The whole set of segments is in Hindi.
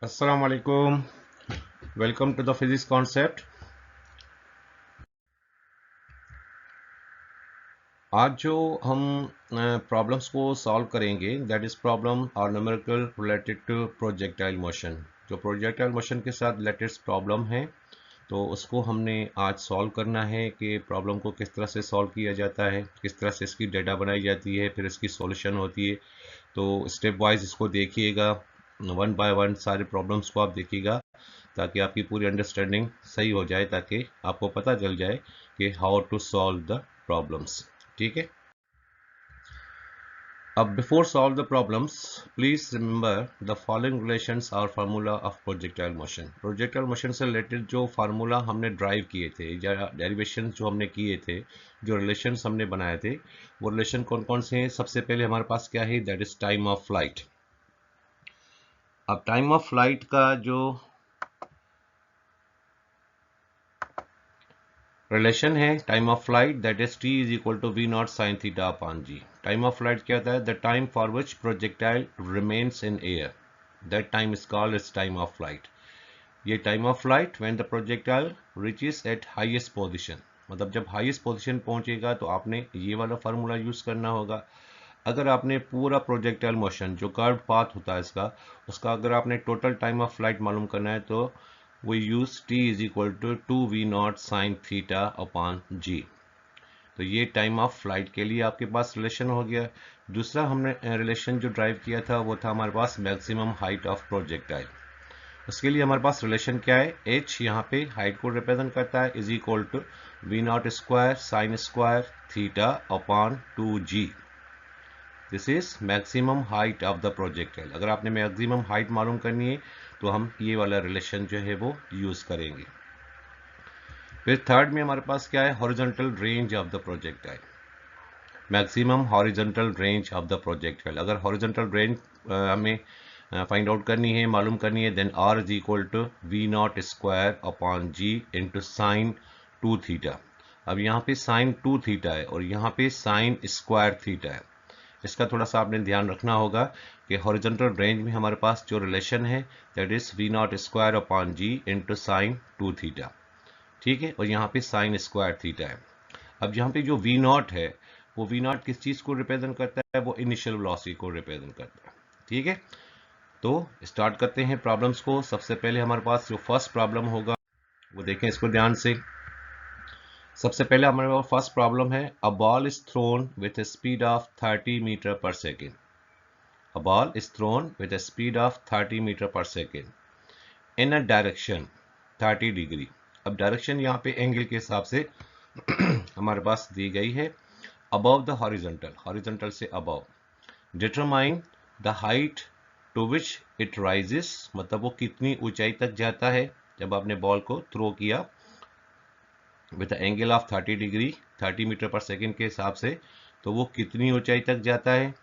अस्सलाम वालेकुम। Welcome to the physics concept. आज जो हम प्रॉब्लम्स को सॉल्व करेंगे दैट इज प्रॉब्लम और numerical related to projectile motion. जो प्रोजेक्टाइल मोशन के साथ रिलेटेड प्रॉब्लम है तो उसको हमने आज सॉल्व करना है कि प्रॉब्लम को किस तरह से सॉल्व किया जाता है, किस तरह से इसकी डेटा बनाई जाती है, फिर इसकी सॉल्यूशन होती है। तो स्टेप वाइज इसको देखिएगा, वन बाय वन सारे प्रॉब्लम्स को आप देखिएगा ताकि आपकी पूरी अंडरस्टैंडिंग सही हो जाए, ताकि आपको पता चल जाए कि how to solve the problems. ठीक है। अब before solve the problems please remember the following relations और formula of projectile motion. Projectile motion से रिलेटेड जो फार्मूला हमने ड्राइव किए थे या डेरिवेशन जो हमने किए थे, जो रिलेशंस हमने बनाए थे, वो रिलेशन कौन कौन से हैं? सबसे पहले हमारे पास क्या है, that is time of flight. अब टाइम ऑफ फ्लाइट का जो रिलेशन है time of flight that is T is equal to we naught sine theta upon G. Time of flight क्या होता है? The time for which projectile remains in air, that time is called is time of flight. ये time of flight when the projectile reaches at highest position, मतलब जब हाईएस्ट पोजीशन पहुंचेगा तो आपने ये वाला फार्मूला यूज करना होगा। अगर आपने पूरा प्रोजेक्टाइल मोशन जो कर्व पाथ होता है इसका, उसका अगर आपने टोटल टाइम ऑफ फ्लाइट मालूम करना है तो we use t is equal to 2v naught sine theta upon G. तो ये टाइम ऑफ फ्लाइट के लिए आपके पास रिलेशन हो गया। दूसरा हमने रिलेशन जो ड्राइव किया था वो था हमारे पास मैक्सिमम हाइट ऑफ प्रोजेक्टाइल। उसके लिए हमारे पास रिलेशन क्या है? h यहाँ पे हाइट को रिप्रेजेंट करता है, is equal to we naught square sine square theta upon 2g। This is maximum height of the projectile. अगर आपने मैक्सिमम हाइट मालूम करनी है तो हम ये वाला रिलेशन जो है वो यूज करेंगे। फिर थर्ड में हमारे पास क्या है? Horizontal range of the projectile, maximum horizontal range of the projectile. अगर हॉरिजॉन्टल रेंज हमें फाइंड आउट करनी है, मालूम करनी है, then R is equal to we naught square upon ji into sine 2 theta. अब यहाँ पे साइन 2 थीटा है और यहाँ पे साइन स्क्वायर थीटा है। इसका थोड़ा सा आपने ध्यान रखना होगा कि हॉरिजॉन्टल रेंज में हमारे पास जो रिलेशन है that is V naught square upon ji into sine 2 theta. ठीक है, और यहाँ पे साइन स्क्वायर थीटा है। अब यहाँ पे जो वी नॉट है वो वी नॉट किस चीज को रिप्रेजेंट करता है? वो इनिशियल वेलोसिटी को रिप्रेजेंट करता है। ठीक है, तो स्टार्ट करते हैं प्रॉब्लम्स को। सबसे पहले हमारे पास जो फर्स्ट प्रॉब्लम होगा वो देखें इसको ध्यान से। सबसे पहले हमारे पास फर्स्ट प्रॉब्लम है, a ball is thrown with a speed of 30 metre per second. A ball is thrown with a speed of 30 meter per second in a direction 30 degree. अब डायरेक्शन यहाँ पे एंगल के हिसाब से हमारे पास दी गई है above the horizontal, horizontal से above। Determine the height to which it rises, मतलब वो कितनी ऊंचाई तक जाता है जब आपने बॉल को थ्रो किया with angle of 30 degree 30 metre per second के हिसाब से, तो वो कितनी ऊंचाई तक जाता है।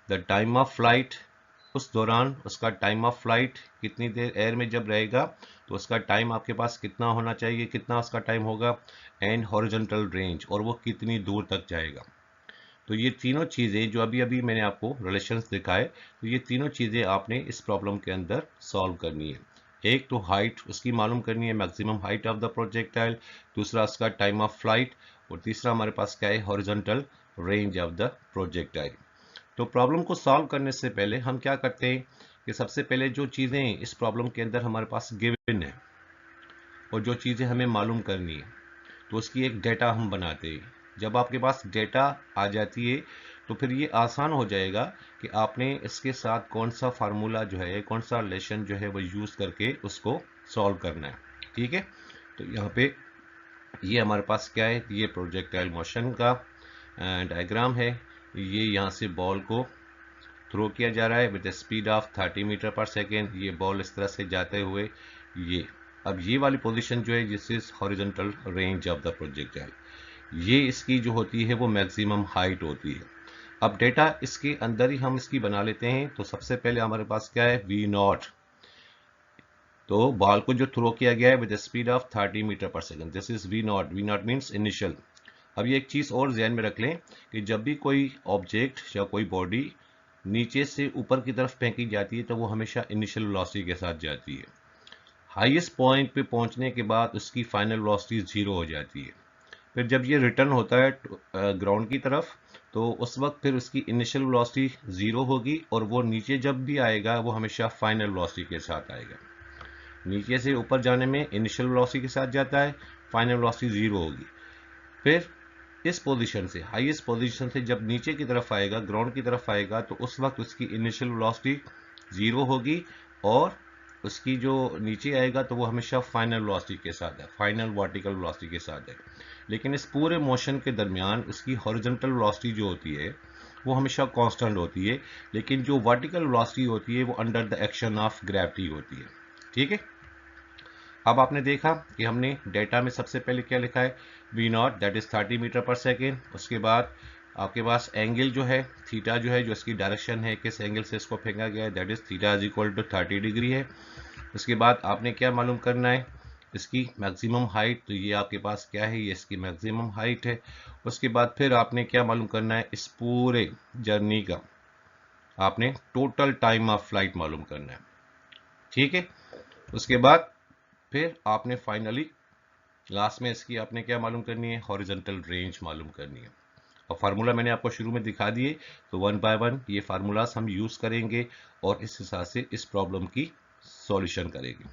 द टाइम ऑफ फ्लाइट, उस दौरान उसका टाइम ऑफ फ्लाइट कितनी देर एयर में जब रहेगा तो उसका टाइम आपके पास कितना होना चाहिए, कितना उसका टाइम होगा। एंड हॉरिजॉन्टल रेंज, और वो कितनी दूर तक जाएगा। तो ये तीनों चीज़ें जो अभी अभी मैंने आपको रिलेशंस दिखाए, तो ये तीनों चीज़ें आपने इस प्रॉब्लम के अंदर सॉल्व करनी है। एक तो हाइट उसकी मालूम करनी है, maximum height of the projectile. दूसरा उसका टाइम ऑफ फ्लाइट। और तीसरा हमारे पास क्या है? Horizontal range of the projectile. तो प्रॉब्लम को सॉल्व करने से पहले हम क्या करते हैं कि सबसे पहले जो चीज़ें इस प्रॉब्लम के अंदर हमारे पास गिवन है और जो चीज़ें हमें मालूम करनी है तो उसकी एक डेटा हम बनाते हैं। जब आपके पास डेटा आ जाती है तो फिर ये आसान हो जाएगा कि आपने इसके साथ कौन सा फार्मूला जो है, कौन सा रिलेशन जो है वो यूज़ करके उसको सॉल्व करना है। ठीक है, तो यहाँ पे ये हमारे पास क्या है? ये प्रोजेक्टाइल मोशन का डायग्राम है। ये यहाँ से बॉल को थ्रो किया जा रहा है with speed of 30 metre per second. ये बॉल इस तरह से जाते हुए ये, अब ये वाली पोजीशन जो है this is horizontal range of the projectile. ये इसकी जो होती है वो मैक्सिमम हाइट होती है। अब डेटा इसके अंदर ही हम इसकी बना लेते हैं। तो सबसे पहले हमारे पास क्या है? We not. तो बॉल को जो थ्रो किया गया है with speed of 30 metre per second, this is V naught. V naught means initial. अब ये एक चीज और ध्यान में रख लें कि जब भी कोई ऑब्जेक्ट या कोई बॉडी नीचे से ऊपर की तरफ फेंकी जाती है तो वो हमेशा इनिशियल वेलोसिटी के साथ जाती है। हाईएस्ट पॉइंट पे पहुंचने के बाद उसकी फाइनल वेलोसिटी 0 हो जाती है। फिर जब ये रिटर्न होता है ग्राउंड की तरफ, तो उस वक्त फिर उसकी इनिशियल वेलोसिटी 0 होगी और वो नीचे जब भी आएगा वो हमेशा फाइनल वेलोसिटी के साथ आएगा। नीचे से ऊपर जाने में इनिशियल वेलोसिटी के साथ जाता है, फाइनल वेलोसिटी 0 होगी। फिर इस पोजीशन से, हाईएस्ट पोजीशन से जब नीचे की तरफ आएगा, ग्राउंड की तरफ आएगा, तो उस वक्त उसकी इनिशियल वेलोसिटी 0 होगी और उसकी जो नीचे आएगा तो वो हमेशा फाइनल वेलोसिटी के साथ है, फाइनल वर्टिकल वेलोसिटी के साथ है। लेकिन इस पूरे मोशन के दरमियान उसकी हॉरिजॉन्टल वेलोसिटी जो होती है वो हमेशा कांस्टेंट होती है, लेकिन जो वर्टिकल वेलोसिटी होती है वो under the action of gravity होती है। ठीक है, अब आपने देखा कि हमने डेटा में सबसे पहले क्या लिखा है, we naught that is 30 metre per second. उसके बाद आपके पास एंगल जो है थीटा जो है, जो इसकी डायरेक्शन है, किस एंगल से इसको फेंका गया है, that is theta is equal to 30 degree है। उसके बाद आपने क्या मालूम करना है, इसकी मैक्सिमम हाइट, तो ये आपके पास क्या है, ये इसकी मैक्सिमम हाइट है। उसके बाद फिर आपने क्या मालूम करना है, इस पूरे जर्नी का आपने टोटल टाइम ऑफ फ्लाइट मालूम करना है। ठीक है, उसके बाद फिर आपने फाइनली लास्ट में इसकी आपने क्या मालूम करनी है, हॉरिजॉन्टल रेंज मालूम करनी है। और फार्मूला मैंने आपको शुरू में दिखा दिए, तो वन बाय वन ये फार्मूलाज हम यूज करेंगे और इस हिसाब से इस प्रॉब्लम की सॉल्यूशन करेंगे।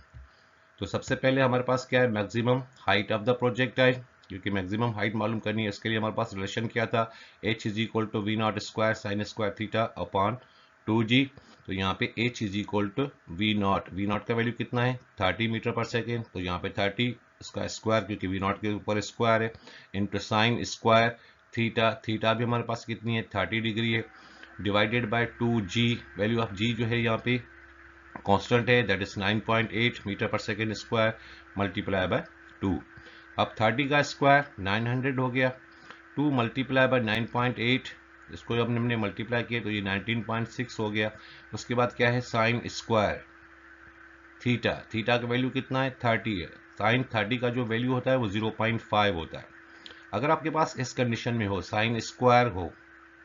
तो सबसे पहले हमारे पास क्या है, maximum height of the projectile, क्योंकि मैक्सिमम हाइट मालूम करनी है। इसके लिए हमारे पास रिलेशन क्या था, h is equal to we naught square sine square theta upon 2g। तो यहाँ पे h is equal to we naught का वैल्यू कितना है 30 मीटर पर सेकेंड, तो यहाँ पे 30 इसका स्क्वायर, क्योंकि वी नॉट के ऊपर स्क्वायर है, इंटू साइन स्क्वायर थीटा भी हमारे पास कितनी है 30 डिग्री है, divided by 2g। Value of g जो है यहाँ पे कांस्टेंट है, that is 9.8 metre per second square multiply by 2। अब 30 का स्क्वायर 900 हो गया, 2 मल्टीप्लाई बाय 9.8, इसको जब हमने मल्टीप्लाई किया तो ये 19.6 हो गया। उसके बाद क्या है, साइन स्क्वायर थीटा का वैल्यू कितना है 30 है, साइन 30 का जो वैल्यू होता है वो 0.5 होता है। अगर आपके पास इस कंडीशन में हो, साइन स्क्वायर हो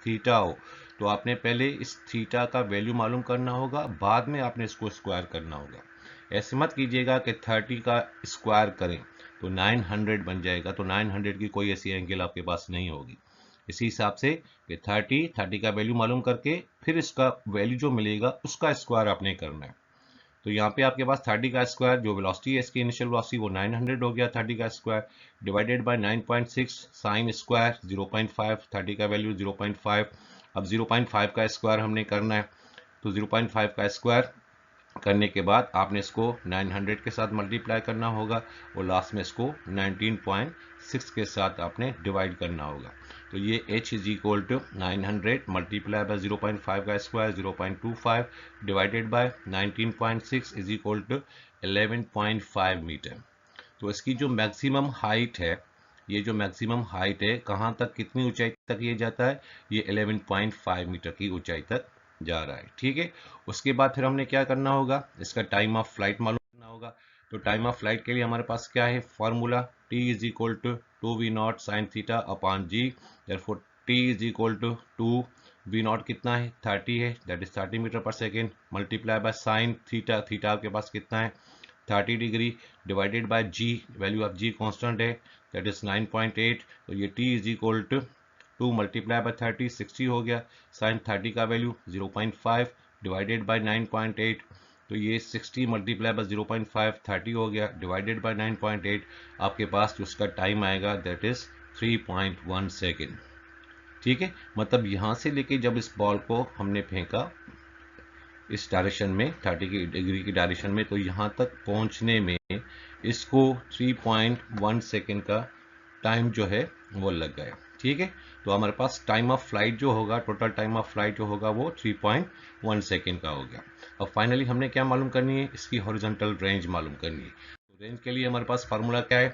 थीटा हो, तो आपने पहले इस थीटा का वैल्यू मालूम करना होगा, बाद में आपने इसको स्क्वायर करना होगा। ऐसे मत कीजिएगा कि 30 का स्क्वायर करें तो 900 बन जाएगा, तो 900 की कोई ऐसी एंगल आपके पास नहीं होगी। इसी हिसाब से कि 30 का वैल्यू मालूम करके फिर इसका वैल्यू जो मिलेगा उसका स्क्वायर आपने करना है। तो यहाँ पे आपके पास 30 का स्क्वायर, जो वेलोसिटी है इसकी इनिशियल वेलोसिटी वो 900 हो गया, 30 का square divided by 9.6 sine square 0.5, 30 का वैल्यू 0.5। अब 0.5 का स्क्वायर हमने करना है, तो 0.5 का स्क्वायर करने के बाद आपने इसको 900 के साथ मल्टीप्लाई करना होगा और लास्ट में इसको 19.6 के साथ आपने डिवाइड करना होगा। तो ये h is equal to 900 multiply by 0.5 का square 0.25 divided by 19.6 is equal to 11.5 metre. तो इसकी जो मैक्सिमम हाइट है, ये जो मैक्सिमम हाइट है कहाँ तक, कितनी ऊंचाई तक ये जाता है, ये 11.5 मीटर की ऊंचाई तक जा रहा है। ठीक है, उसके बाद फिर हमने क्या करना होगा, इसका टाइम ऑफ फ्लाइट मालूम करना होगा। तो टाइम ऑफ फ्लाइट के लिए हमारे पास क्या है formula, t is equal to 2v0 sine theta upon g। Therefore t is equal to 2 v naught कितना है 30 है, that is 30 metre per second multiply by sine theta आपके पास कितना है 30 degree divided by g, value of g constant है, दैट इज 9.8। तो ये t is equal to 2 multiply by 30 60 हो गया, साइन 30 का वैल्यू 0.5 डिवाइडेड बाय 9.8, तो ये 60 मल्टीप्लाई बाय 0.5 30 हो गया डिवाइडेड बाय 9.8। आपके पास जो उसका टाइम आएगा दैट इज 3.1 सेकेंड। ठीक है, मतलब यहाँ से लेके जब इस बॉल को हमने फेंका इस डायरेक्शन में 30 की डिग्री की डायरेक्शन में, तो यहाँ तक पहुँचने में इसको 3.1 सेकेंड का टाइम जो है वो लग गया। ठीक है, तो हमारे पास टाइम ऑफ फ्लाइट जो होगा, टोटल टाइम ऑफ फ्लाइट जो होगा वो 3.1 सेकेंड का हो गया। अब फाइनली हमने क्या मालूम करनी है, इसकी हॉरिजॉन्टल रेंज मालूम करनी है। तो रेंज के लिए हमारे पास फार्मूला क्या है,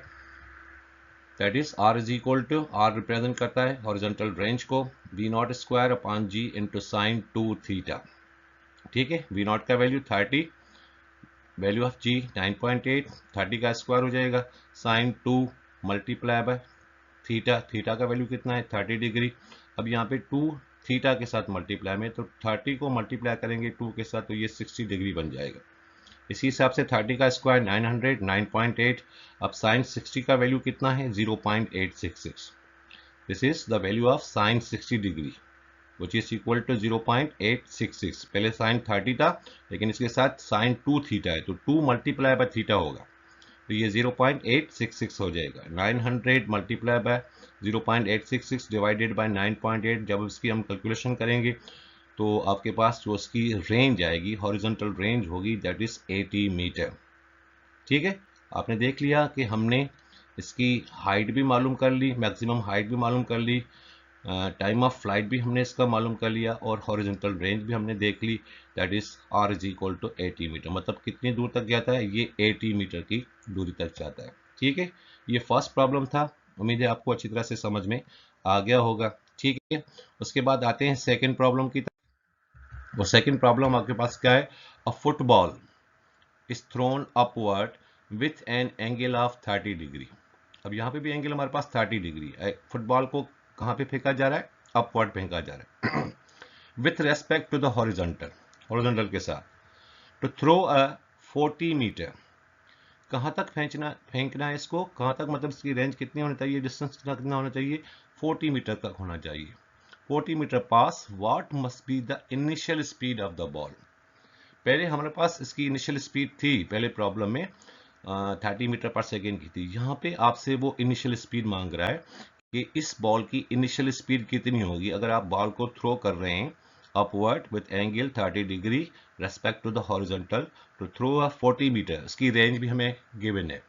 that is r is equal to, r represent करता है हॉरिजॉन्टल रेंज को, v naught square upon g into sine 2 theta. ठीक है, v नॉट का वैल्यू 30, वैल्यू ऑफ g 9.8, 30 का स्क्वायर हो जाएगा साइन 2 मल्टीप्लाई बाय थीटा का वैल्यू कितना है 30 डिग्री। अब यहाँ पे 2 थीटा के साथ मल्टीप्लाई में, तो 30 को मल्टीप्लाई करेंगे 2 के साथ तो ये 60 डिग्री बन जाएगा। इसी हिसाब से 30 का स्क्वायर 900, 9.8। अब साइन 60 का वैल्यू कितना है 0.866। This is the value of sine 60 degree which is equal to 0.866। पहले साइन 30 था लेकिन इसके साथ साइन 2 थीटा है, तो 2 मल्टीप्लाई बाय थीटा होगा, तो ये 0.866 हो जाएगा। 900 मल्टीप्लाई बाय 0.866 डिवाइडेड बाय 9.8। जब इसकी हम कैलकुलेशन करेंगे तो आपके पास जो उसकी रेंज आएगी, हॉरिजॉन्टल रेंज होगी, दैट इज 80 मीटर। ठीक है, आपने देख लिया कि हमने इसकी हाइट भी मालूम कर ली, मैक्सिमम हाइट भी मालूम कर ली, टाइम ऑफ फ्लाइट भी हमने इसका मालूम कर लिया और हॉरिजॉन्टल रेंज भी हमने देख ली, that is r is equal to 80 metre. मतलब कितनी दूर तक जाता है, ये 80 मीटर की दूरी तक जाता है। ठीक है, ये फर्स्ट प्रॉब्लम था, उम्मीद है आपको अच्छी तरह से समझ में आ गया होगा। ठीक है, उसके बाद आते हैं सेकेंड प्रॉब्लम की तरफ। वो सेकेंड प्रॉब्लम आपके पास क्या है, अ football is throne upward with an angle of 30 degree. अब यहाँ पे भी एंगल हमारे पास 30 डिग्री है। फुटबॉल को कहाँ पे फेंका जा रहा है, अपवर्ड फेंका जा रहा है with respect to the horizontal, horizontal के साथ। टू थ्रो अ 40 मीटर, कहाँ तक फेंकना है इसको, कहाँ तक, मतलब इसकी रेंज कितनी होनी चाहिए, डिस्टेंस कितना होना चाहिए, 40 मीटर तक होना चाहिए। 40 metre pass, what must be the initial speed of the ball. पहले हमारे पास इसकी इनिशियल स्पीड थी, पहले प्रॉब्लम में 30 मीटर पर सेकेंड की थी। यहाँ पे आपसे वो इनिशियल स्पीड मांग रहा है कि इस बॉल की इनिशियल स्पीड कितनी होगी अगर आप बॉल को थ्रो कर रहे हैं upward with angle 30 degree respect to the horizontal to throw a 40 metre. इसकी रेंज भी हमें गिवन है,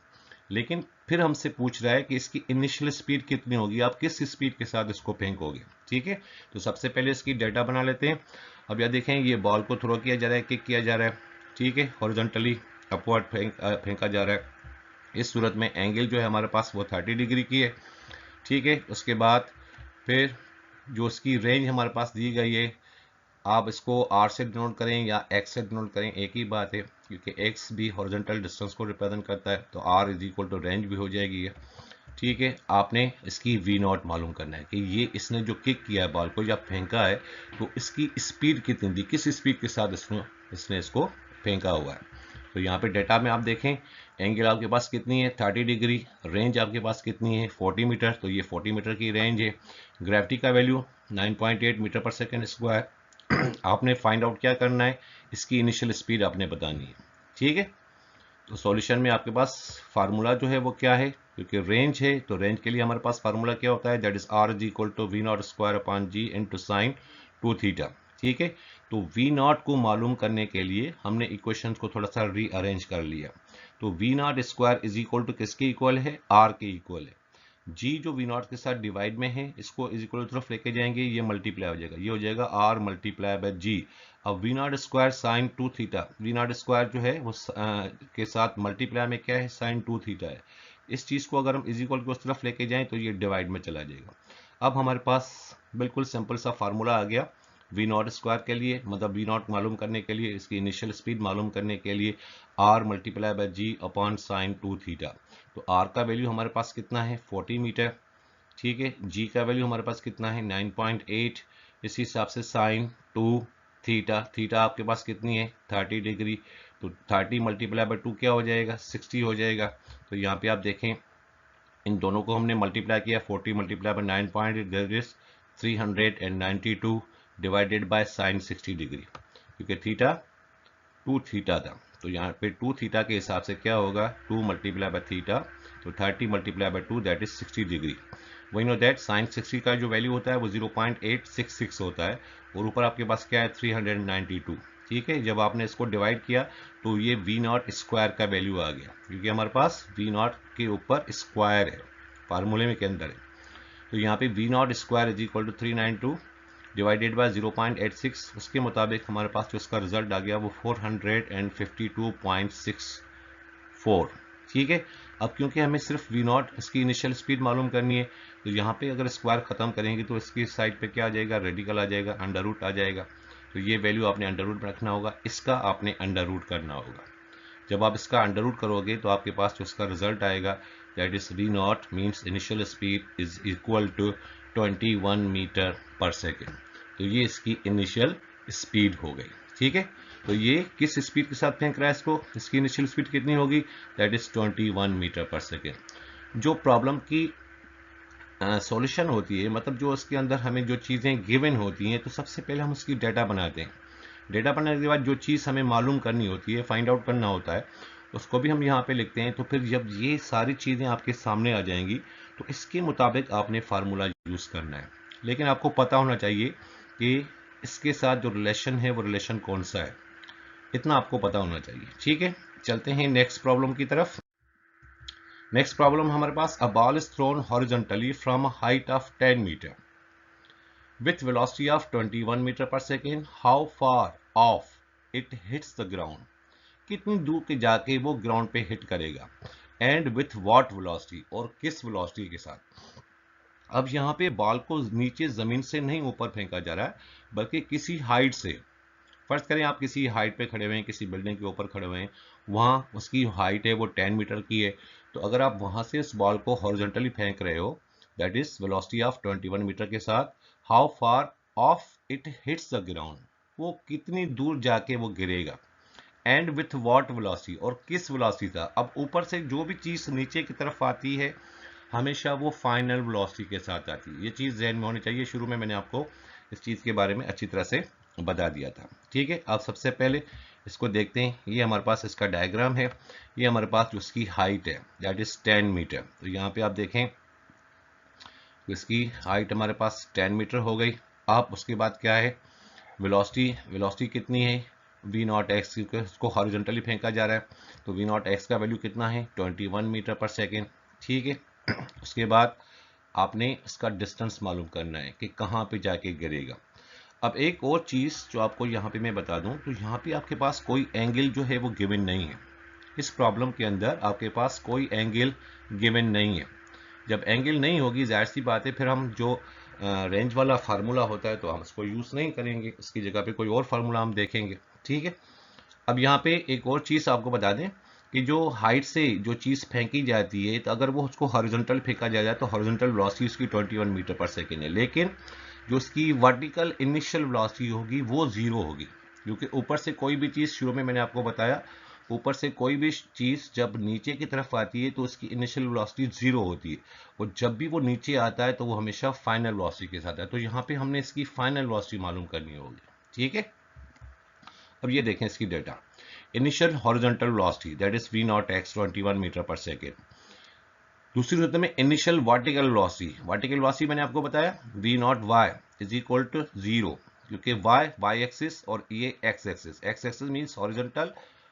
लेकिन फिर हमसे पूछ रहा है कि इसकी इनिशियल स्पीड कितनी होगी, आप किस स्पीड के साथ इसको फेंकोगे। ठीक है, तो सबसे पहले इसकी डेटा बना लेते हैं। अब यह देखें, ये बॉल को थ्रो किया जा रहा है, किक किया जा रहा है। ठीक है, हॉरिजॉन्टली अपवर्ड फेंका जा रहा है। इस सूरत में एंगल जो है हमारे पास वो 30 डिग्री की है। ठीक है, उसके बाद फिर जो इसकी रेंज हमारे पास दी गई है, आप इसको r से डिनोट करें या x से डिनोट करें, एक ही बात है, क्योंकि x भी हॉरिजॉन्टल डिस्टेंस को रिप्रेजेंट करता है, तो r is equal to range भी हो जाएगी है। ठीक है, आपने इसकी v0 मालूम करना है कि ये इसने जो किक किया है बॉल को या फेंका है, तो इसकी स्पीड कितनी थी, किस स्पीड के साथ इसने इसको फेंका हुआ है। तो यहाँ पे डेटा में आप देखें, एंगल आपके पास कितनी है 30 डिग्री, रेंज आपके पास कितनी है 40 मीटर, तो ये 40 मीटर की रेंज है। ग्रेविटी का value 9.8 metre per second square. आपने फाइंड आउट क्या करना है, इसकी इनिशियल स्पीड आपने बतानी है। ठीक है, तो सॉल्यूशन में आपके पास फार्मूला जो है वो क्या है, क्योंकि रेंज है तो रेंज के लिए हमारे पास फार्मूला क्या होता है, that is r is equal to v0 square upon g into sine 2 theta. ठीक है, तो v0 को मालूम करने के लिए हमने इक्वेशंस को थोड़ा सा रीअरेंज कर लिया। तो v0 square is equal to किसके इक्वल है, r के इक्वल है। g जो v0 के साथ डिवाइड में है, इसको इज इक्वल तरफ लेके जाएंगे, ये मल्टीप्लाई हो जाएगा, ये हो जाएगा r मल्टीप्लाई बाय g। अब v0 square sine 2 theta, v0 square जो है वो के साथ मल्टीप्लाई में क्या है, साइन 2 थीटा है। इस चीज़ को अगर हम इज इक्वल की उस तरफ लेके जाएं तो ये डिवाइड में चला जाएगा। अब हमारे पास बिल्कुल सिंपल सा फार्मूला आ गया v0 स्क्वायर के लिए, मतलब v0 मालूम करने के लिए, इसकी इनिशियल स्पीड मालूम करने के लिए r multiply by g upon sine 2 theta. तो r का वैल्यू हमारे पास कितना है 40 मीटर। ठीक है, g का वैल्यू हमारे पास कितना है 9.8। इसी हिसाब से साइन 2 थीटा, थीटा आपके पास कितनी है 30 डिग्री, तो 30 मल्टीप्लाई बाय 2 क्या हो जाएगा 60 हो जाएगा। तो यहाँ पे आप देखें, इन दोनों को हमने मल्टीप्लाई किया, 40 multiply by 9.8 that is 392 divided by sine 60 degree, क्योंकि थीटा 2 थीटा था, तो यहाँ पे 2 थीटा के हिसाब से क्या होगा 2 मल्टीप्लाई बाय थीटा, तो 30 multiply by 2 that is 60 degree. We know that sine 60 का जो वैल्यू होता है वो 0.866 होता है, और ऊपर आपके पास क्या है 392। ठीक है, जब आपने इसको डिवाइड किया तो ये v0 स्क्वायर का वैल्यू आ गया, क्योंकि हमारे पास v0 के ऊपर स्क्वायर है, फार्मूले में के अंदर है। तो यहाँ पे v0 square is equal to 392 divided by 0.86, उसके मुताबिक हमारे पास जो इसका रिजल्ट आ गया वो 452.64। ठीक है, अब क्योंकि हमें सिर्फ v0 इसकी इनिशियल स्पीड मालूम करनी है, तो यहाँ पे अगर स्क्वायर खत्म करेंगे तो इसकी साइड पे क्या आ जाएगा, रेडिकल आ जाएगा, अंडर रूट आ जाएगा। तो ये वैल्यू आपने अंडर रूट में रखना होगा, इसका आपने अंडर रूट करना होगा। जब आप इसका अंडर रूट करोगे तो आपके पास जो इसका रिजल्ट आएगा that is v0 means initial speed is equal to 21 metre per second. तो ये इसकी इनिशियल स्पीड हो गई। ठीक है, तो ये किस स्पीड के साथ फेंक रहा है इसको, इसकी इनिशियल स्पीड कितनी होगी, that is 21 metre per second. जो प्रॉब्लम की सॉल्यूशन होती है, मतलब जो उसके अंदर हमें जो चीज़ें गिवन होती हैं, तो सबसे पहले हम उसकी डाटा बनाते हैं। डेटा बनाने के बाद जो चीज़ हमें मालूम करनी होती है, फाइंड आउट करना होता है, उसको भी हम यहाँ पे लिखते हैं। तो फिर जब ये सारी चीज़ें आपके सामने आ जाएंगी, तो इसके मुताबिक आपने फार्मूला यूज़ करना है। लेकिन आपको पता होना चाहिए कि इसके साथ जो रिलेशन है वो रिलेशन कौन सा है, इतना आपको पता होना चाहिए। ठीक है, चलते हैं नेक्स्ट प्रॉब्लम की तरफ। नेक्स्ट प्रॉब्लम हमारे पास, a ball is thrown horizontally from a height of 10 metre with velocity of 21 metre per second, how far of it hits the ground. कितनी दूर के जाके वो ग्राउंड पे हिट करेगा, एंड विथ व्हाट वेलोसिटी, और किस वेलोसिटी के साथ। अब यहाँ पे बॉल को नीचे जमीन से नहीं ऊपर फेंका जा रहा है, बल्कि किसी हाइट से। फर्ज करें आप किसी हाइट पे खड़े हुए हैं, किसी बिल्डिंग के ऊपर खड़े हुए हैं, वहां उसकी हाइट है वो 10 मीटर की है। तो अगर आप वहां से इस बॉल को हॉरिजॉन्टली फेंक रहे हो, that is velocity of 21 metre के साथ, how far of it hits the ground, वो कितनी दूर जाके वो गिरेगा, एंड विथ व्हाट वेलोसिटी, और किस वेलोसिटी था। अब ऊपर से जो भी चीज नीचे की तरफ आती है, हमेशा वो फाइनल वेलोसिटी के साथ आती है। ये चीज ध्यान में होनी चाहिए, शुरू में मैंने आपको इस चीज के बारे में अच्छी तरह से बता दिया था। ठीक है, अब सबसे पहले इसको देखते हैं। ये हमारे पास इसका डायग्राम है, ये हमारे पास जो इसकी हाइट है दैट इज 10 मीटर। तो यहाँ पे आप देखें, तो इसकी हाइट हमारे पास 10 मीटर हो गई। अब उसके बाद क्या है, वेलोसिटी, वेलोसिटी कितनी है, वी नॉट एक्स, क्योंकि इसको हॉरिजॉन्टली फेंका जा रहा है, तो वी नॉट एक्स का वैल्यू कितना है, 21 मीटर पर सेकेंड। ठीक है, उसके बाद आपने इसका डिस्टेंस मालूम करना है कि कहाँ पे जाके गिरेगा। अब एक और चीज़ जो आपको यहाँ पे मैं बता दूं, तो यहाँ पे आपके पास कोई एंगल जो है वो गिवन नहीं है। इस प्रॉब्लम के अंदर आपके पास कोई एंगल गिवन नहीं है। जब एंगल नहीं होगी, जाहिर सी बात है, फिर हम जो रेंज वाला फार्मूला होता है तो हम उसको यूज़ नहीं करेंगे, इसकी जगह पे कोई और फार्मूला हम देखेंगे। ठीक है, अब यहाँ पे एक और चीज़ आपको बता दें कि जो हाइट से जो चीज़ फेंकी जाती है, तो अगर वो उसको हॉरिजॉन्टल फेंका जाए तो हॉरिजॉन्टल वेलोसिटी उसकी 21 मीटर पर सेकेंड है, लेकिन जो उसकी वर्टिकल इनिशियल वेलोसिटी होगी वो जीरो होगी, क्योंकि ऊपर से कोई भी चीज़, शुरू में मैंने आपको बताया, ऊपर से कोई भी चीज़ जब नीचे की तरफ आती है तो उसकी इनिशियल वेलोसिटी जीरो होती है, और जब भी वो नीचे आता है तो वो हमेशा फाइनल वेलोसिटी के साथ है। तो यहाँ पे हमने इसकी फाइनल वेलोसिटी मालूम करनी होगी। ठीक है, अब ये देखें इसकी data, initial horizontal velocity that is V naught X 21 metre per second. दूसरी सूत्र में initial vertical velocity, vertical velocity मैंने आपको बताया V naught Y is equal to zero, क्योंकि वाई एक्सिस और ये X axis means horizontal,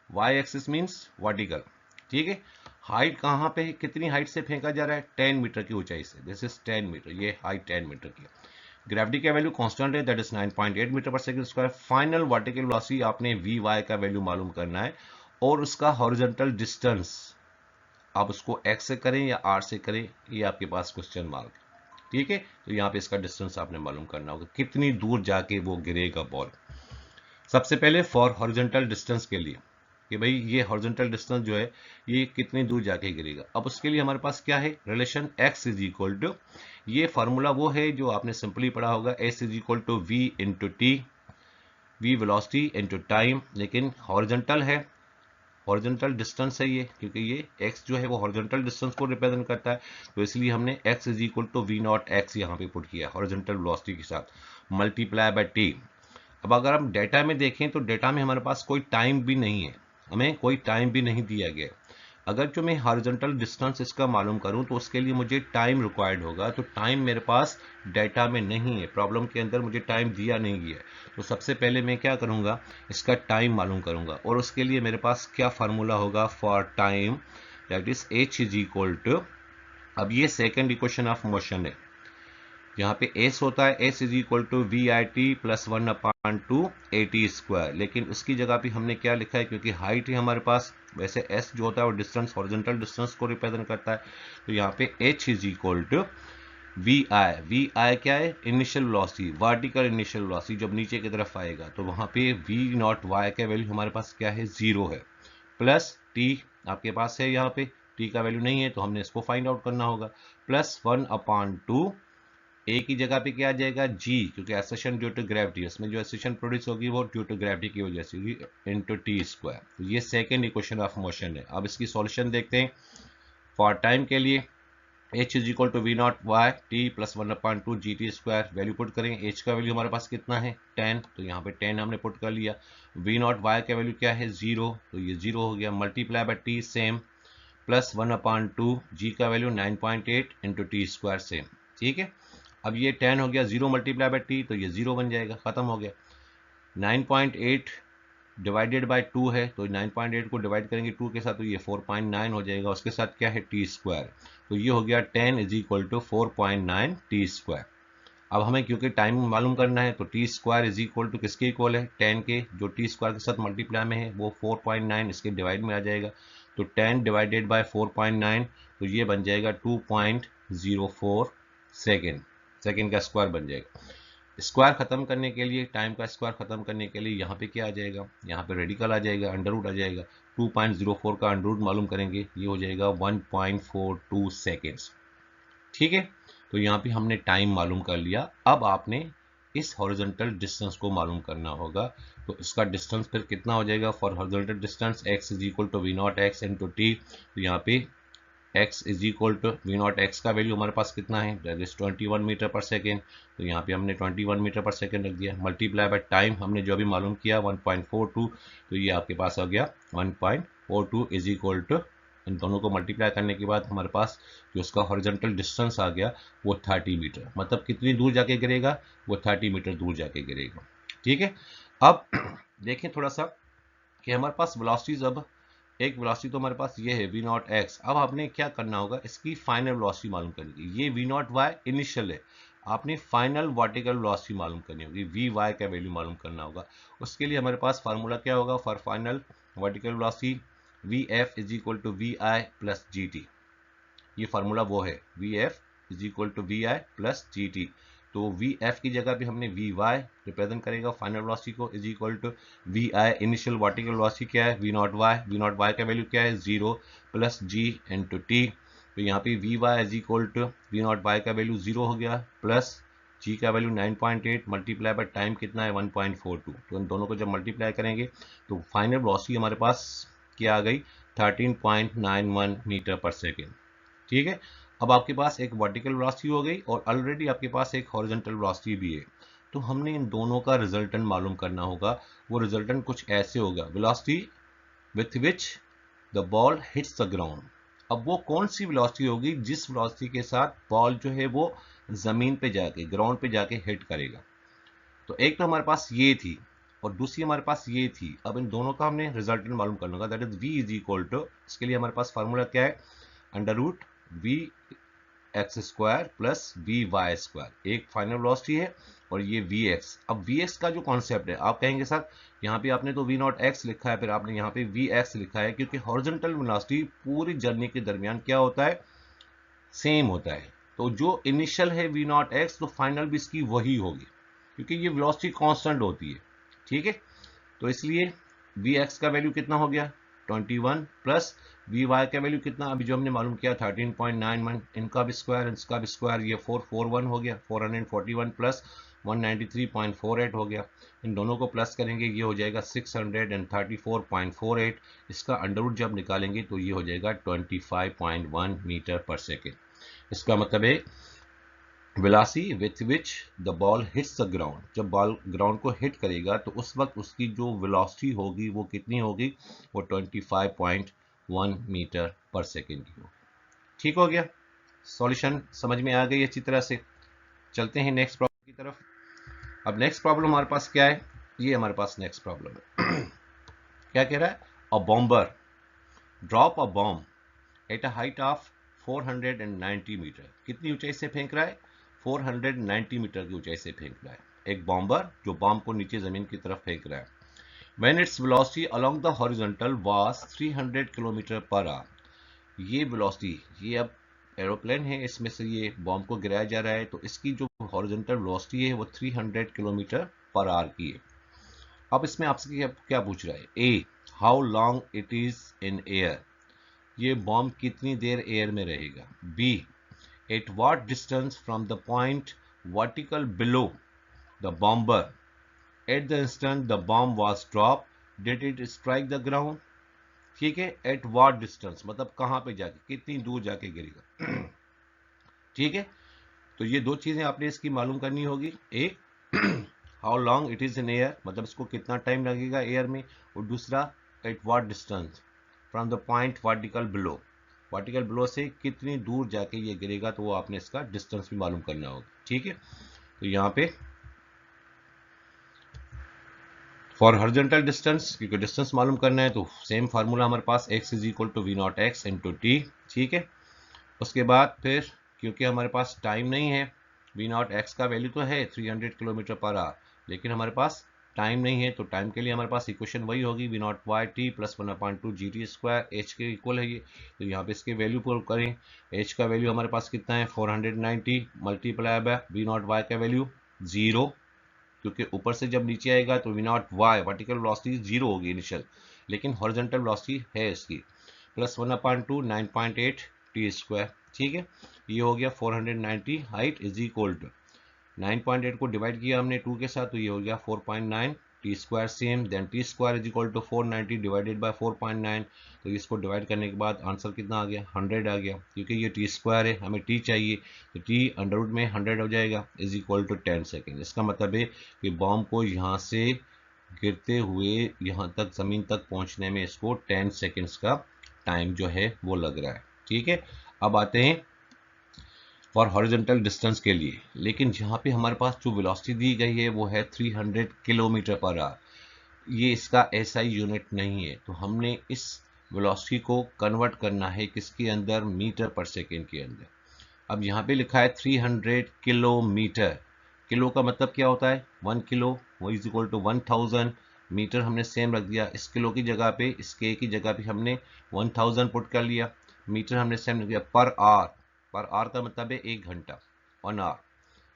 Y axis means vertical. ठीक है, हाइट कहाँ पे है, कितनी हाइट से फेंका जा रहा है, 10 मीटर की ऊंचाई से, दिस इज 10 मीटर, ये हाइट 10 मीटर की। ग्रेविटी का वैल्यू कांस्टेंट है, दैट इज 9.8 मीटर पर second square. Final vertical velocity आपने वी वाई का वैल्यू मालूम करना है, और उसका हॉरिजॉन्टल डिस्टेंस आप उसको x से करें या r से करें, ये आपके पास क्वेश्चन मार्क। ठीक है, तो यहाँ पे इसका डिस्टेंस आपने मालूम करना होगा, कितनी दूर जाके वो गिरेगा बॉल। सबसे पहले फॉर हॉरिजॉन्टल डिस्टेंस के लिए, कि भाई ये हॉरिजॉन्टल डिस्टेंस जो है ये कितनी दूर जाके गिरेगा। अब उसके लिए हमारे पास क्या है, relation x is equal to, ये फार्मूला वो है जो आपने सिंपली पढ़ा होगा, s is equal to v into t, v velocity into time, लेकिन हॉरिजॉन्टल है, हॉरिजॉन्टल डिस्टेंस है ये, क्योंकि ये x जो है वो हॉरिजॉन्टल डिस्टेंस को रिप्रेजेंट करता है, तो इसलिए हमने x is equal to we naught x यहाँ पे पुट किया हॉरिजॉन्टल वेलोसिटी के साथ, मल्टीप्लाई बाय t। अब अगर हम डेटा में देखें तो डेटा में हमारे पास कोई टाइम भी नहीं है, हमें कोई टाइम भी नहीं दिया गया। अगर जो मैं हॉरिजॉन्टल डिस्टेंस इसका मालूम करूं तो उसके लिए मुझे टाइम रिक्वायर्ड होगा, तो टाइम मेरे पास डेटा में नहीं है, प्रॉब्लम के अंदर मुझे टाइम दिया नहीं गया है। तो सबसे पहले मैं क्या करूंगा, इसका टाइम मालूम करूंगा, और उसके लिए मेरे पास क्या फार्मूला होगा for time, that is h is equal to, अब ये सेकेंड इक्वेशन ऑफ मोशन है, यहाँ पे s होता है, s is equal to we i t plus 1/2 AT square, लेकिन उसकी जगह पे हमने क्या लिखा है, क्योंकि हाइट है हमारे पास, वैसे s जो होता है वो डिस्टेंस, हॉरिजॉन्टल डिस्टेंस को रिप्रेजेंट करता है, तो यहाँ पे h is equal to we I क्या है, initial velocity, vertical initial velocity, जब नीचे की तरफ आएगा तो वहाँ पे वी नॉट वाई का वैल्यू हमारे पास क्या है, जीरो है, प्लस टी आपके पास है, यहाँ पे टी का वैल्यू नहीं है तो हमने इसको फाइंड आउट करना होगा, प्लस 1/2 ए की जगह पे क्या आ जाएगा जी, क्योंकि एक्सेशन ड्यू टू ग्रेविटी, उसमें जो एक्सेशन प्रोड्यूस होगी वो ड्यू टू ग्रेविटी की वजह से होगी, इनटू टी स्क्वायर। तो ये सेकंड इक्वेशन ऑफ मोशन है। अब इसकी सॉल्यूशन देखते हैं। फॉर टाइम के लिए h is equal to we naught y t plus 1/2 g t square, value put करें। h का वैल्यू हमारे पास कितना है 10, तो यहाँ पे 10 हमने पुट कर लिया। वी नॉट वाई का वैल्यू क्या है 0, तो ये 0 हो गया। Multiply by T same, plus 1/2 जी का value 9.8 into T square same. ठीक है, अब ये 10 हो गया, 0 मल्टीप्लाई बाय टी, तो ये 0 बन जाएगा, खत्म हो गया। 9.8 डिवाइडेड बाय 2 है, तो 9.8 को डिवाइड करेंगे 2 के साथ तो ये 4.9 हो जाएगा। उसके साथ क्या है टी स्क्वायर, तो ये हो गया 10 is equal to 4.9 t square. अब हमें क्योंकि टाइम मालूम करना है तो t square is equal to किसके इक्वल है 10 के, जो टी स्क्वायर के साथ मल्टीप्लाई में है वो 4.9 इसके डिवाइड में आ जाएगा। तो 10 डिवाइडेड बाय 4.9, तो ये बन जाएगा 2.04 सेकेंड, सेकेंड का स्क्वायर बन जाएगा। स्क्वायर खत्म करने के लिए, टाइम का स्क्वायर खत्म करने के लिए यहाँ पे क्या आ जाएगा, यहाँ पे रेडिकल आ जाएगा, अंडर रूट आ जाएगा। 2.04 का अंडर रूट मालूम करेंगे, ये हो जाएगा 1.42 सेकेंड्स। ठीक है, तो यहाँ पे हमने टाइम मालूम कर लिया। अब आपने इस हॉरिजॉन्टल डिस्टेंस को मालूम करना होगा। तो इसका डिस्टेंस फिर कितना हो जाएगा for horizontal distance, x is equal to we naught x into t. तो यहाँ पे x is equal to we naught x का वैल्यू हमारे पास कितना है, that is 21 metre per second. तो यहाँ पे हमने 21 मीटर पर सेकेंड रख दिया। मल्टीप्लाई बाय टाइम हमने जो अभी मालूम किया 1.42, तो ये आपके पास आ गया 1.42 इज इक्वल टू, इन दोनों को मल्टीप्लाई करने के बाद हमारे पास जो उसका हॉरिजॉन्टल डिस्टेंस आ गया वो 30 मीटर, मतलब कितनी दूर जाके गिरेगा, वो 30 मीटर दूर जाके गिरेगा। ठीक है, अब देखें थोड़ा सा कि हमारे पास वेलोसिटीज, अब एक वेलोसिटी तो हमारे पास ये है वी नॉट एक्स। अब आपने क्या करना होगा, इसकी फाइनल वेलोसिटी मालूम करनी है। ये वी नॉट वाई इनिशियल है, आपने फाइनल वर्टिकल वेलोसिटी मालूम करनी होगी, वी वाई का वैल्यू मालूम करना होगा। उसके लिए हमारे पास फार्मूला क्या होगा for final vertical velocity, v f is equal to we i plus g t. ये फार्मूला वो है, v f is equal to we i plus g t. तो वी एफ की जगह पे हमने वी वाई रिप्रेजेंट करेगा फाइनल वेलोसिटी को, is equal to we i initial vertical velocity क्या है वी नॉट वाई का वैल्यू क्या है 0 प्लस जी इंटू टी। तो यहाँ पे v y is equal to we naught Y का वैल्यू 0 हो गया, प्लस जी का वैल्यू 9.8 मल्टीप्लाई बाय टाइम कितना है 1.42। तो इन दोनों को जब मल्टीप्लाई करेंगे तो फाइनल वेलोसिटी हमारे पास क्या आ गई 13.91 मीटर पर सेकेंड। ठीक है, अब आपके पास एक वर्टिकल वेलोसिटी हो गई और ऑलरेडी आपके पास एक हॉरिजॉन्टल वेलोसिटी भी है। तो हमने इन दोनों का रिजल्टेंट मालूम करना होगा। वो रिजल्टेंट कुछ ऐसे होगा, velocity with which the ball hits the ground. अब वो कौन सी वेलोसिटी होगी जिस वेलोसिटी के साथ बॉल जो है वो जमीन पे जाके, ग्राउंड पे जाके हिट करेगा। तो एक तो हमारे पास ये थी और दूसरी हमारे पास ये थी। अब इन दोनों का हमने रिजल्टेंट मालूम करना होगा, that is v is equal to, इसके लिए हमारे पास फार्मूला क्या है under root v x square plus v y square. एक फाइनल वेलोसिटी है और ये वी एक्स। अब वी एक्स का जो कॉन्सेप्ट है, आप कहेंगे सर यहाँ पे आपने तो वी नॉट एक्स लिखा है, फिर आपने यहाँ पे वी एक्स लिखा है, क्योंकि हॉरिजॉन्टल वेलोसिटी पूरी जर्नी के दरमियान क्या होता है सेम होता है। तो जो इनिशियल है वी नॉट एक्स, तो फाइनल भी इसकी वही होगी, क्योंकि ये वेलोसिटी कांस्टेंट होती है। ठीक है, तो इसलिए वी एक्स का वैल्यू कितना हो गया 21 प्लस वी वाई का वैल्यू कितना अभी जो हमने मालूम किया 13.91, इनका भी स्क्वायर इसका भी स्क्वायर, ये 441 हो गया, 441 प्लस 193.48 हो गया। इन दोनों को प्लस करेंगे ये हो जाएगा 634.48। इसका अंडर रूट जब निकालेंगे तो ये हो जाएगा 25.1 मीटर पर सेकेंड। इसका मतलब है velocity with which the ball hits the ground, जब बॉल ग्राउंड को हिट करेगा तो उस वक्त उसकी जो वेलोसिटी होगी वो कितनी होगी, वो 25.1 मीटर पर सेकेंड की होगी। ठीक हो गया, सॉल्यूशन समझ में आ गई अच्छी तरह से। चलते हैं नेक्स्ट प्रॉब्लम की तरफ। अब नेक्स्ट प्रॉब्लम हमारे पास क्या है, ये हमारे पास नेक्स्ट प्रॉब्लम है। क्या कह रहा है, a bomber drop a bomb at a height of 490 metre. कितनी ऊंचाई से फेंक रहा है 490 मीटर की ऊंचाई से फेंक रहा है। एक बॉम्बर जो बॉम्ब को नीचे जमीन की तरफ फेंक रहा है। When its velocity along the horizontal was 300 kilometre per hour. ये वेलोसिटी, ये अब एरोप्लेन है, इसमें से ये बॉम्ब को गिराया जा रहा है, तो इसकी जो हॉरिजॉन्टल वेलोसिटी है वो 300 किलोमीटर पर आवर की है। अब इसमें आपसे क्या पूछ रहा है, A how long it is in air, ये बॉम्ब कितनी देर एयर में रहेगा। B at what distance from the point vertical below the bomber at the instant the bomb was dropped did it strike the ground. ठीक है, at what distance मतलब कहाँ पे जाके, कितनी दूर जाके गिरेगा. ठीक है, तो ये दो चीजें आपने इसकी मालूम करनी होगी. एक how long it is in air, मतलब इसको कितना टाइम लगेगा एयर में, और दूसरा eight what distance from the point vertical below, vertical below से कितनी दूर जाके ये गिरेगा, तो वो आपने इसका डिस्टेंस भी मालूम करना होगा. ठीक है, तो यहाँ पे फॉर हॉरिजॉन्टल डिस्टेंस, क्योंकि डिस्टेंस मालूम करना है तो सेम फार्मूला हमारे पास x is equal to we naught x into t. ठीक है, उसके बाद फिर क्योंकि हमारे पास टाइम नहीं है, वी नॉट एक्स का वैल्यू तो है 300 किलोमीटर पर आवर, लेकिन हमारे पास टाइम नहीं है, तो टाइम के लिए हमारे पास इक्वेशन वही होगी v naught y t plus 1/2 g t square, h के इक्वल है ये. तो यहाँ पे इसके वैल्यू पुट करें, एच का वैल्यू हमारे पास कितना है 490 multiply by v naught Y का वैल्यू 0, क्योंकि ऊपर से जब नीचे आएगा तो v naught y vertical velocity 0 होगी इनिशियल, लेकिन हॉरिजॉन्टल वेलोसिटी है इसकी, प्लस 1/2 9.8 टी स्क्वायर. ठीक है, ये हो गया 490 हाइट इज इक्वल टू 9.8 को डिवाइड किया हमने 2 के साथ, तो ये हो गया 4.9 t square same, then t square is equal to 490 divided by 4.9, तो इसको डिवाइड करने के बाद आंसर कितना आ गया 100 आ गया, क्योंकि ये टी स्क्वायर है, हमें टी चाहिए, तो टी अंडर रूट में 100 हो जाएगा इज इक्वल टू 10 सेकेंड. इसका मतलब है कि बॉम्ब को यहाँ से गिरते हुए यहाँ तक ज़मीन तक पहुँचने में इसको 10 सेकेंड्स का टाइम जो है वो लग रहा है. ठीक है, अब आते हैं फॉर हॉरिजॉन्टल डिस्टेंस के लिए, लेकिन यहाँ पे हमारे पास जो वेलोसिटी दी गई है वो है 300 किलोमीटर पर आवर, ये इसका एसआई यूनिट नहीं है, तो हमने इस वेलोसिटी को कन्वर्ट करना है किसके अंदर, मीटर पर सेकेंड के अंदर. अब यहाँ पे लिखा है 300 किलोमीटर, किलो का मतलब क्या होता है 1 किलो, वो इज इक्वल टू 1000 मीटर, हमने सेम रख दिया, इस किलो की जगह पे, इस के की जगह पे हमने 1000 पुट कर लिया, मीटर हमने सेम रख दिया. पर आवर, पर आवर का मतलब है 1 घंटा, 1 आवर,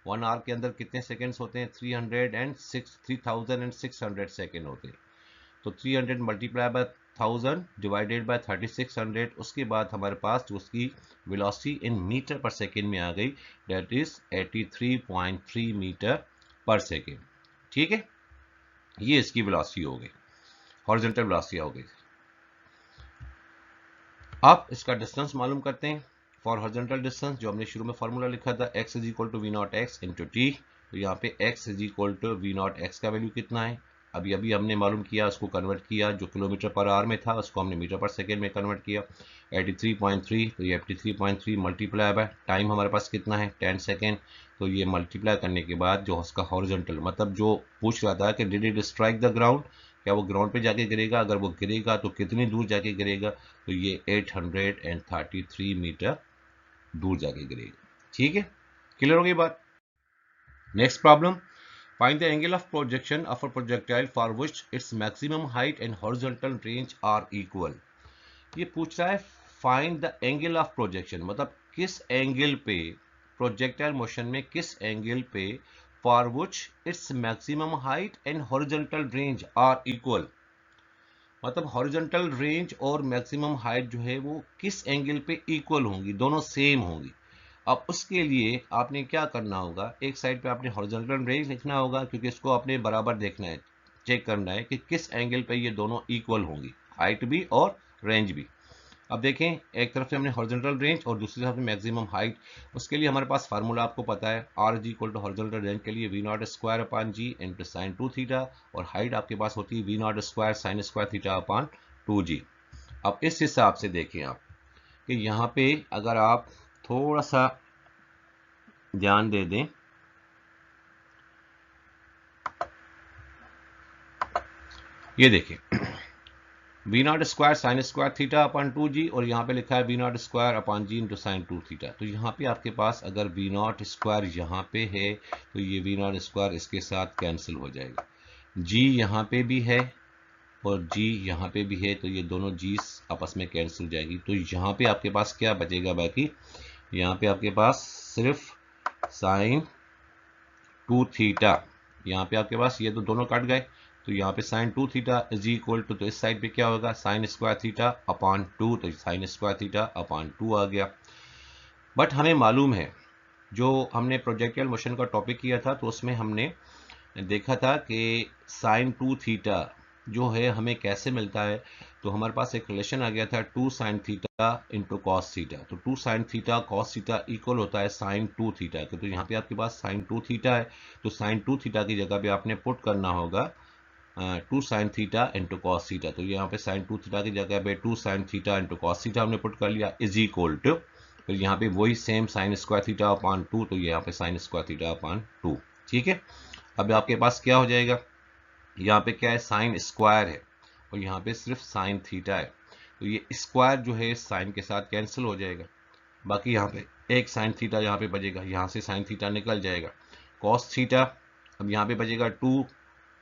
1 आवर के अंदर कितने सेकेंड्स होते हैं 3600 सेकेंड होते हैं, तो 300 मल्टीप्लाई बाय 1000 डिवाइडेड बाय 3600, उसके बाद हमारे पास जो उसकी velocity in metre per second में आ गई, that is 83.3 metre per second. ठीक है, ये इसकी वेलोसिटी हो गई, हॉरिजॉन्टल वेलोसिटी हो गई. अब इसका डिस्टेंस मालूम करते हैं. फॉर हॉरिजॉन्टल डिस्टेंस जो हमने शुरू में फार्मूला लिखा था x is equal to we naught x into t, तो यहाँ पे x is equal to we naught x का वैल्यू कितना है, अभी अभी हमने मालूम किया, उसको कन्वर्ट किया, जो किलोमीटर पर आवर में था उसको हमने मीटर पर सेकेंड में कन्वर्ट किया 83.3, तो ये 83.3 मल्टीप्लाई बाय टाइम हमारे पास कितना है 10 सेकेंड, तो ये मल्टीप्लाई करने के बाद जो उसका हॉरिजॉन्टल मतलब जो पूछ रहा था कि did it strike the ground, क्या वो ग्राउंड पे जाके गिरेगा, अगर वो गिरेगा तो कितनी दूर जाके गिरेगा, तो ये 833 मीटर दूर जाके गिरेगा. ठीक है, क्लियर हो गई बात. Next problem, find the angle of projection of a projectile for which its maximum height and horizontal range are equal. ये पूछ रहा है find the angle of projection, मतलब किस एंगल पे प्रोजेक्टाइल मोशन में, किस एंगल पे for which its maximum height and horizontal range are equal, मतलब हॉरिजॉन्टल रेंज और मैक्सिमम हाइट जो है वो किस एंगल पे इक्वल होंगी, दोनों सेम होंगी. अब उसके लिए आपने क्या करना होगा, एक साइड पे आपने हॉरिजॉन्टल रेंज लिखना होगा, क्योंकि इसको आपने बराबर देखना है, चेक करना है कि किस एंगल पे ये दोनों इक्वल होंगी, हाइट भी और रेंज भी. अब देखें, एक तरफ से हमने हॉरिजॉन्टल रेंज और दूसरी तरफ मैक्सिमम हाइट, उसके लिए हमारे पास फार्मूला आपको पता है, r is equal to horizontal range के लिए v naught square upon g into sine 2 theta, और हाइट आपके पास होती है we naught square sine square theta upon 2g. अब इस हिसाब से देखें आप कि यहाँ पे अगर आप थोड़ा सा ध्यान दे दें, ये देखिए v naught square sine square theta upon 2g, और यहाँ पे लिखा है we naught square upon g into sine 2 theta, तो यहाँ पे आपके पास अगर वी नॉट स्क्वायर यहाँ पे है तो ये वी नॉट स्क्वायर इसके साथ कैंसिल हो जाएगा, g यहाँ पे भी है और g यहाँ पे भी है, तो ये दोनों g's आपस में कैंसिल हो जाएगी, तो यहाँ पे आपके पास क्या बचेगा बाकी, यहाँ पे आपके पास सिर्फ साइन 2 थीटा, यहाँ पे आपके पास ये तो दोनों कट गए, तो यहाँ पे sine 2 theta is equal to, तो इस साइड पे क्या होगा साइन स्क्वायर थीटा अपान 2, तो साइन स्क्वायर थीटा अपान 2 आ गया. बट हमें मालूम है जो हमने प्रोजेक्टाइल मोशन का टॉपिक किया था तो उसमें हमने देखा था कि साइन 2 थीटा जो है हमें कैसे मिलता है। तो हमारे पास एक रिलेशन आ गया था 2 sine theta into cos theta. तो 2 sine theta cos theta equal होता है साइन 2 थीटा के। तो यहाँ पे आपके पास साइन 2 थीटा है, तो साइन 2 थीटा की जगह पे आपने पुट करना होगा 2 sine theta into cos theta. तो यहाँ पे साइन 2 थीटा की जगह पे 2 sine theta into cos theta हमने पुट कर लिया इज इक्वल टू, फिर यहाँ पे वही same sign square theta upon 2, तो यहाँ पे साइन स्क्वायर थीटा अपॉन 2। ठीक है, अब आपके पास क्या हो जाएगा, यहाँ पे क्या है साइन स्क्वायर है और यहाँ पे सिर्फ साइन थीटा है, तो ये स्क्वायर जो है साइन के साथ कैंसिल हो जाएगा। बाकी यहाँ पे एक साइन थीटा यहाँ पे बचेगा, यहाँ से साइन थीटा निकल जाएगा। कॉस थीटा अब यहाँ पे बचेगा 2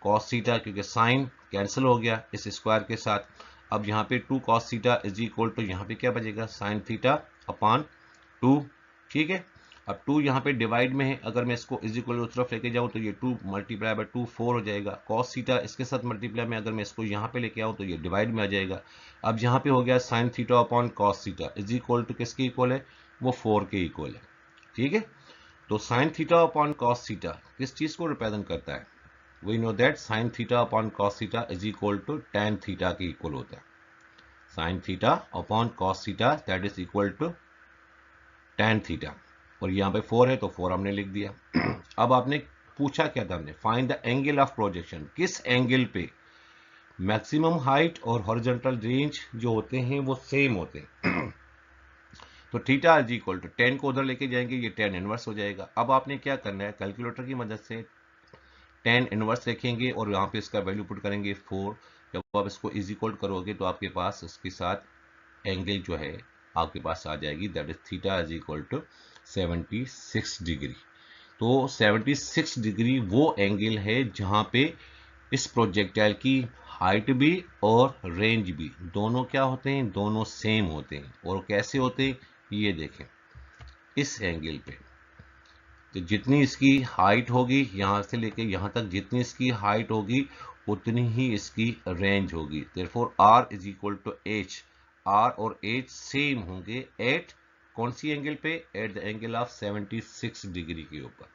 कॉस थीटा, क्योंकि साइन कैंसिल हो गया इस स्क्वायर के साथ। अब यहाँ पे 2 cos theta is equal to यहाँ पे क्या बचेगा साइन थीटा अपॉन 2। ठीक है, अब 2 यहाँ पे डिवाइड में है, अगर मैं इसको इज इक्वल उस तरफ लेके जाऊँ तो ये 2 मल्टीप्लाई बाय 2 4 हो जाएगा। कॉस थीटा इसके साथ मल्टीप्लाई में अगर मैं इसको यहाँ पे लेके आऊँ तो ये डिवाइड में आ जाएगा। अब यहाँ पे हो गया sine theta upon cos theta is equal to किसके इक्वल है, वो 4 के इक्वल है। ठीक है, तो sine theta upon cos theta किस चीज को रिप्रेजेंट करता है, we know that sine theta upon cos theta is equal to tan theta के इक्वल होता है। Sine theta upon cos theta that is equal to tan theta, और यहाँ पे 4 है तो 4 हमने लिख दिया। अब आपने पूछा क्या था हमने, find the angle of projection, किस एंगल पे मैक्सिमम हाइट और हॉरिजॉन्टल रेंज जो होते हैं वो सेम होते हैं। तो थीटा इज इक्वल टू 10 को उधर लेके जाएंगे, ये tan इनवर्स हो जाएगा। अब आपने क्या करना है, कैलकुलेटर की मदद से tan इनवर्स लिखेंगे और यहाँ पे इसका वैल्यू पुट करेंगे 4। जब आप इसको इज इक्वल करोगे तो आपके पास इसके साथ एंगल जो है आपके पास आ जाएगी, that is theta is equal to 76 degree. तो 76 डिग्री वो एंगल है जहां पे इस प्रोजेक्टाइल की हाइट भी और रेंज भी दोनों क्या होते हैं, दोनों सेम होते हैं। और कैसे होते हैं ये देखें, इस एंगल पे तो जितनी इसकी हाइट होगी यहां से लेके यहां तक, जितनी इसकी हाइट होगी उतनी ही इसकी रेंज होगी। Therefore r is equal to h, r और h सेम होंगे एट कौन सी एंगल पे, at the angle of 76 degree के ऊपर।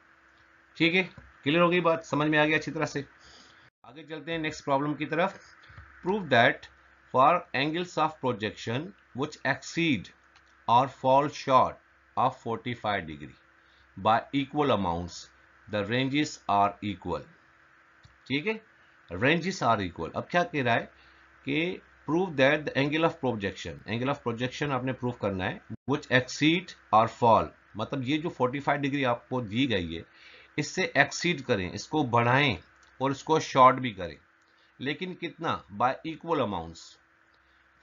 ठीक है, क्लियर हो गई बात, समझ में आ गया अच्छी तरह से। आगे चलते हैं नेक्स्ट प्रॉब्लम की तरफ। Prove that for angles of projection which exceed और fall short of 45 degree by equal amounts the ranges are equal। ठीक है, ranges are equal। अब क्या कह रहा है कि prove that the angle of projection, angle of projection आपने प्रूव करना है which exceed or fall, मतलब ये जो 45 डिग्री आपको दी गई है इससे एक्सीड करें, इसको बढ़ाएं और इसको शॉर्ट भी करें, लेकिन कितना, बाय इक्वल अमाउंट्स।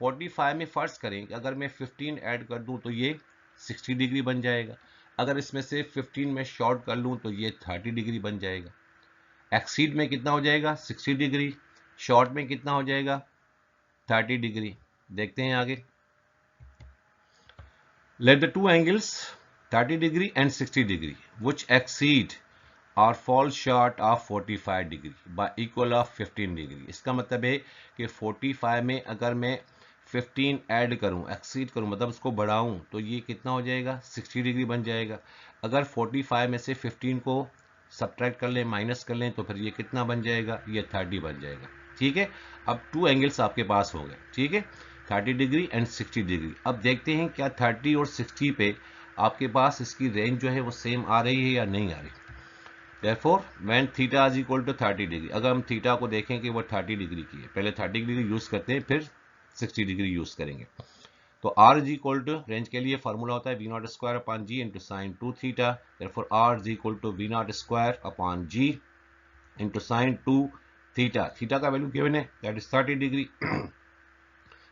45 में फर्ज करें कि अगर मैं 15 ऐड कर दूं तो ये 60 डिग्री बन जाएगा, अगर इसमें से 15 में शॉर्ट कर लूं तो ये 30 डिग्री बन जाएगा। एक्सीड में कितना हो जाएगा 60 डिग्री, शॉर्ट में कितना हो जाएगा 30 डिग्री। देखते हैं आगे। Let the two angles 30 degree and 60 degree which exceed और fall short of 45 degree by equal of 15 degree. इसका मतलब है कि 45 में अगर मैं 15 ऐड करूं, एक्सीड करूं मतलब उसको बढ़ाऊं, तो ये कितना हो जाएगा 60 डिग्री बन जाएगा। अगर 45 में से 15 को सब्ट्रैक्ट कर लें, माइनस कर लें, तो फिर ये कितना बन जाएगा, ये 30 बन जाएगा। ठीक है, अब टू एंगल्स आपके पास हो गए। ठीक है, 30 डिग्री एंड 60 डिग्री। अब देखते हैं क्या 30 और 60 पे आपके पास इसकी रेंज जो है वो सेम आ रही है या नहीं आ रही। Therefore, when theta is equal to 30 degree, अगर हम थीटा को देखें कि वो 30 डिग्री की है, पहले 30 डिग्री यूज करते हैं फिर 60 डिग्री यूज करेंगे। तो r is equal to, range के लिए फॉर्मूला होता है we naught square upon ji into sine 2 theta. Therefore r is equal to we naught square upon ji into sine 2 theta. Theta का वैल्यू गिवन है दैट इज 30 डिग्री।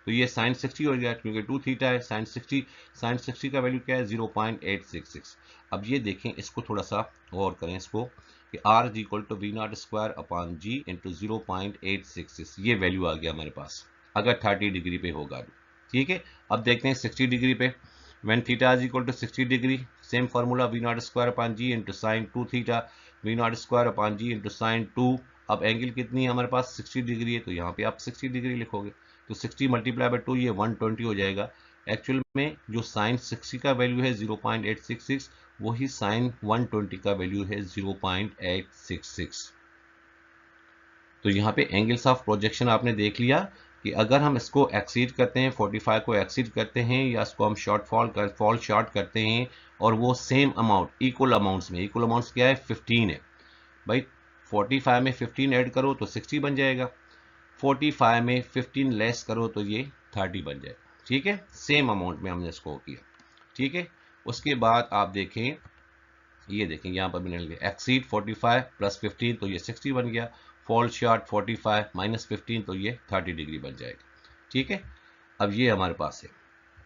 तो ये साइन 60 हो गया क्योंकि 2 थीटा है। साइन 60 का वैल्यू क्या है 0.866। अब ये देखें, इसको थोड़ा सा गौर करें इसको कि r is equal to we naught square upon ji into 0.866, ये वैल्यू आ गया हमारे पास अगर 30 डिग्री पे होगा। ठीक है, अब देखते हैं 60 डिग्री पे। When theta is equal to 60 degree, same formula v naught square upon ji into sine 2 theta, v naught square upon ji into sine 2। अब एंगल कितनी है हमारे पास 60 डिग्री है, तो यहाँ पे आप 60 डिग्री लिखोगे, तो 60 मल्टीप्लाई बाय 2 ये 120 हो जाएगा। एक्चुअल में जो साइन 60 का वैल्यू है 0.866 वही साइन 120 का वैल्यू है 0.866। तो यहाँ पे एंगल्स ऑफ प्रोजेक्शन आपने देख लिया कि अगर हम इसको एक्सीड करते हैं, 45 को एक्सीड करते हैं, या इसको हम फॉल शॉर्ट करते हैं, और वो सेम अमाउंट इक्वल अमाउंट्स में, इक्वल अमाउंट्स क्या है 15 है भाई, 45 में 15 ऐड करो तो 60 बन जाएगा, 45 में 15 लेस करो तो ये 30 बन जाएगा। ठीक है, सेम अमाउंट में हमने इसको किया। ठीक है, उसके बाद आप देखें, ये देखें यहाँ पर मैंने लिखा एक्सीड 45 प्लस 15 तो ये 60 बन गया, फॉल शॉर्ट 45 माइनस 15 तो ये 30 डिग्री बन जाएगा। ठीक है, अब ये हमारे पास है,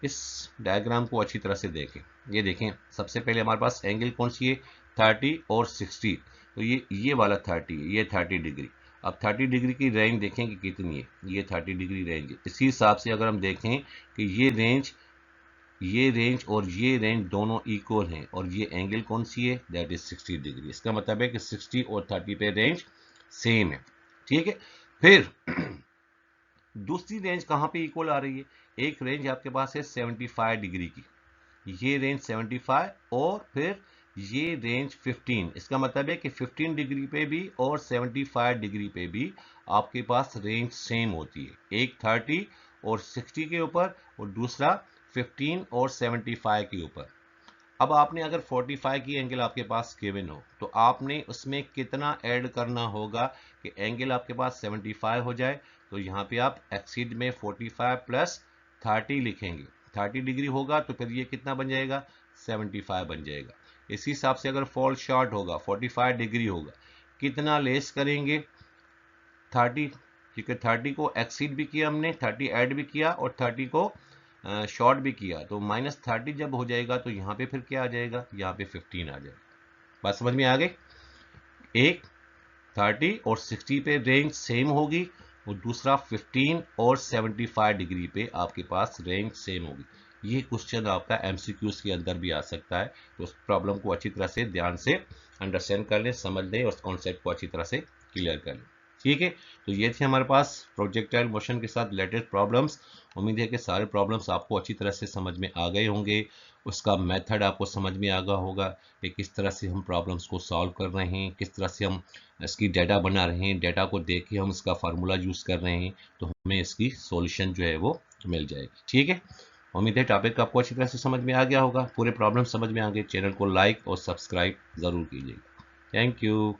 इस डायग्राम को अच्छी तरह से देखें। ये देखें, सबसे पहले हमारे पास एंगल कौन सी है 30 और 60, तो ये वाला 30 है, ये 30 डिग्री। अब 30 डिग्री की रेंज देखें कि कितनी है, ये 30 डिग्री रेंज है। इसी हिसाब से अगर हम देखें कि ये रेंज और ये रेंज दोनों इक्वल हैं, और ये एंगल कौन सी है, दैट इज 60 डिग्री। इसका मतलब है कि 60 और 30 पे रेंज सेम है। ठीक है, फिर दूसरी रेंज कहाँ पे इक्वल आ रही है, एक रेंज आपके पास है 75 डिग्री की, ये रेंज 75 और फिर ये रेंज 15। इसका मतलब है कि 15 डिग्री पे भी और 75 डिग्री पे भी आपके पास रेंज सेम होती है, एक 30 और 60 के ऊपर और दूसरा 15 और 75 के ऊपर। अब आपने अगर 45 की एंगल आपके पास गिवन हो तो आपने उसमें कितना ऐड करना होगा कि एंगल आपके पास 75 हो जाए। तो यहाँ पे आप एक्सीड में 45 प्लस 30 लिखेंगे, 30 डिग्री होगा तो फिर ये कितना बन जाएगा 75 बन जाएगा। इसी हिसाब से अगर फॉल शॉर्ट होगा 45 डिग्री होगा, कितना लेस करेंगे 30, ठीक है 30 को एक्सीड भी किया हमने, 30 ऐड भी किया और 30 को शॉर्ट भी किया, तो -30 जब हो जाएगा तो यहाँ पे फिर क्या आ जाएगा, यहाँ पे 15 आ जाएगा। बात समझ में आ गई, एक 30 और 60 पे रेंज सेम होगी और दूसरा 15 और 75 डिग्री पे आपके पास रेंज सेम होगी। ये क्वेश्चन आपका एमसीक्यूज के अंदर भी आ सकता है, तो उस प्रॉब्लम को अच्छी तरह से ध्यान से अंडरस्टैंड कर लें, समझ लें और कॉन्सेप्ट को अच्छी तरह से क्लियर कर लें। ठीक है, तो ये थे हमारे पास प्रोजेक्टाइल मोशन के साथ रिलेटेड प्रॉब्लम्स। उम्मीद है कि सारे प्रॉब्लम्स आपको अच्छी तरह से समझ में आ गए होंगे, उसका मेथड आपको समझ में आ गया होगा कि किस तरह से हम प्रॉब्लम्स को सॉल्व कर रहे हैं, किस तरह से हम इसकी डाटा बना रहे हैं, डाटा को देख के हम इसका फार्मूला यूज़ कर रहे हैं, तो हमें इसकी सॉल्यूशन जो है वो मिल जाएगी। ठीक है, उम्मीद है टॉपिक आपको अच्छी तरह से समझ में आ गया होगा, पूरे प्रॉब्लम समझ में आ गए। चैनल को लाइक और सब्सक्राइब ज़रूर कीजिएगा। Thank you.